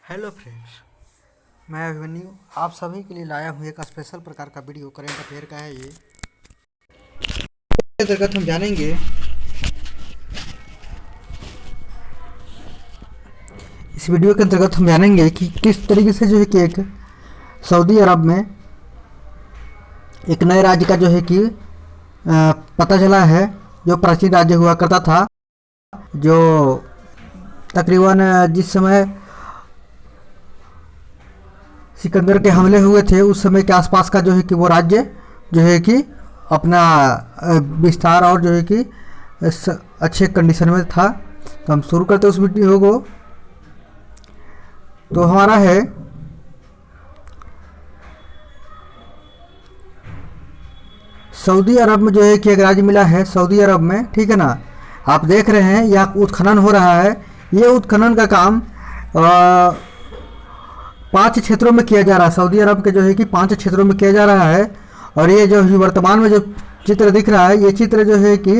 Hello friends, मैं अभिमन्यु आप सभी के लिए लाया हूँ एक स्पेशल प्रकार का वीडियो। करेंट अफेयर का है ये। इसके अंतर्गत हम जानेंगे इस वीडियो के अंतर्गत हम जानेंगे कि किस तरीके से जो है कि एक सऊदी अरब में एक नए राज्य का जो है कि पता चला है, जो प्राचीन राज्य हुआ करता था, जो तकरीबन जिस समय सिकंदर के हमले हुए थे उस समय के आसपास का जो है कि वो राज्य जो है कि अपना विस्तार और जो है कि अच्छे कंडीशन में था। तो हम शुरू करते हैं उस वीडियो को। तो हमारा है सऊदी अरब में जो है कि एक राज्य मिला है सऊदी अरब में, ठीक है ना। आप देख रहे हैं यहाँ उत्खनन हो रहा है। ये उत्खनन का काम 5 क्षेत्रों में किया जा रहा है। सऊदी अरब के जो है कि 5 क्षेत्रों में किया जा रहा है। और ये जो वर्तमान में जो चित्र दिख रहा है, ये चित्र जो है कि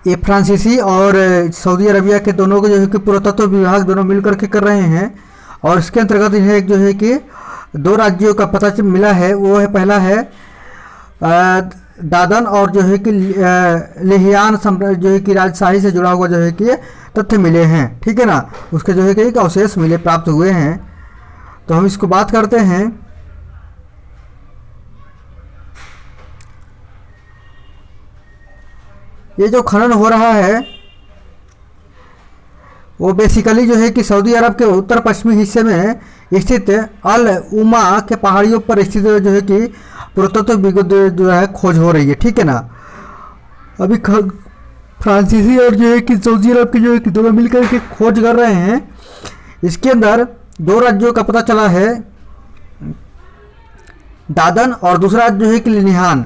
ये फ्रांसीसी और सऊदी अरबिया के दोनों को जो है कि पुरातत्व विभाग दोनों मिलकर के कर रहे हैं। और इसके अंतर्गत इन्हें एक जो है कि 2 राज्यों का पता मिला है। वो है, पहला है दादन और जो है कि लेहियान जो है कि राजशाही से जुड़ा हुआ जो है कि तथ्य मिले हैं, ठीक है ना। उसके जो है कि अवशेष मिले प्राप्त हुए हैं। तो हम इसको बात करते हैं। ये जो खनन हो रहा है वो बेसिकली जो है कि सऊदी अरब के उत्तर पश्चिमी हिस्से में स्थित अल उमा के पहाड़ियों पर स्थित जो है कि पुरातत्व जो है खोज हो रही है, ठीक है ना। अभी फ्रांसीसी और जो है कि सऊदी अरब के जो है कि दोनों मिलकर के खोज कर रहे हैं। इसके अंदर 2 राज्यों का पता चला है, दादन और दूसरा जो है कि लेहियान।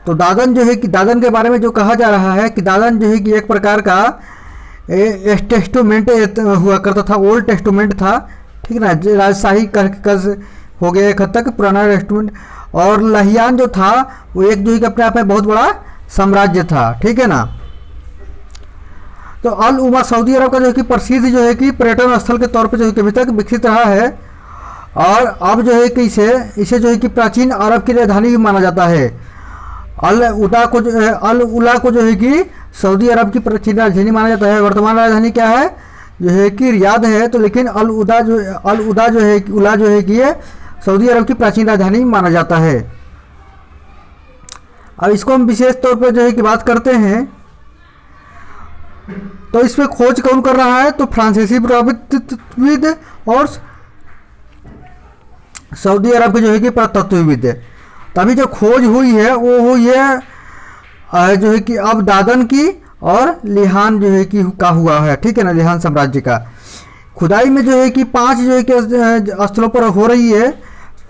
तो दादन जो है कि दादन के बारे में जो कहा जा रहा है कि दादन जो है कि एक प्रकार का टेस्टोमेंट हुआ करता था, ओल्ड टेस्टोमेंट था, ठीक है ना। राजशाही कर हो गया एक हद तक पुराना टेस्टोमेंट। और लेहियान जो था वो एक जो है कि अपने आप में बहुत बड़ा साम्राज्य था, ठीक है ना। तो अल उमा सऊदी अरब का जो है कि प्रसिद्ध जो है कि पर्यटन स्थल के तौर पर जो है कि अभी तक विकसित रहा है। और अब जो है कि इसे जो है कि प्राचीन अरब की राजधानी भी माना जाता है। अल उला को जो है कि सऊदी अरब की प्राचीन राजधानी माना जाता है। वर्तमान राजधानी क्या है, जो है कि रियाद है। तो लेकिन अल उला जो है कि ये सऊदी अरब की प्राचीन राजधानी माना जाता है। अब इसको हम विशेष तौर पर जो है कि बात करते हैं। तो इसमें खोज कौन कर रहा है, तो फ्रांसीसी पुरातत्वविद और सऊदी अरब के जो है कि पुरातत्वविद। तभी जो खोज हुई है वो हुई है जो है कि अब दादन की और लेहियान जो है कि का हुआ है, ठीक है ना, लेहियान साम्राज्य का। खुदाई में जो है कि 5 जो है कि स्थलों पर हो रही है।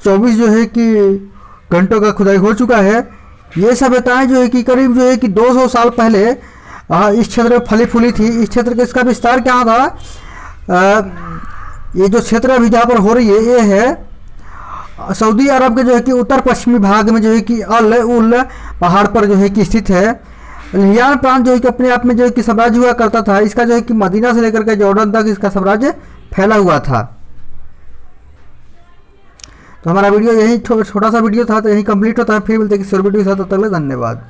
24 जो है कि घंटों का खुदाई हो चुका है। ये सभ्यताएं जो है कि करीब जो है कि 200 साल पहले इस क्षेत्र में फली फूली थी। इस क्षेत्र का इसका विस्तार क्या था, ये जो क्षेत्र अभी जहाँ पर हो रही है ये है सऊदी अरब के जो है कि उत्तर पश्चिमी भाग में जो है कि अल उल पहाड़ पर जो है कि स्थित है। लेहियान प्रांत जो है कि अपने आप में जो है कि साम्राज्य हुआ करता था। इसका जो है कि मदीना से लेकर के जॉर्डन तक इसका साम्राज्य फैला हुआ था। तो हमारा वीडियो यही छोटा सा वीडियो था, तो यही कंप्लीट होता है। फिर मिलते हैं किसी और वीडियो के साथ, तब तक के लिए धन्यवाद।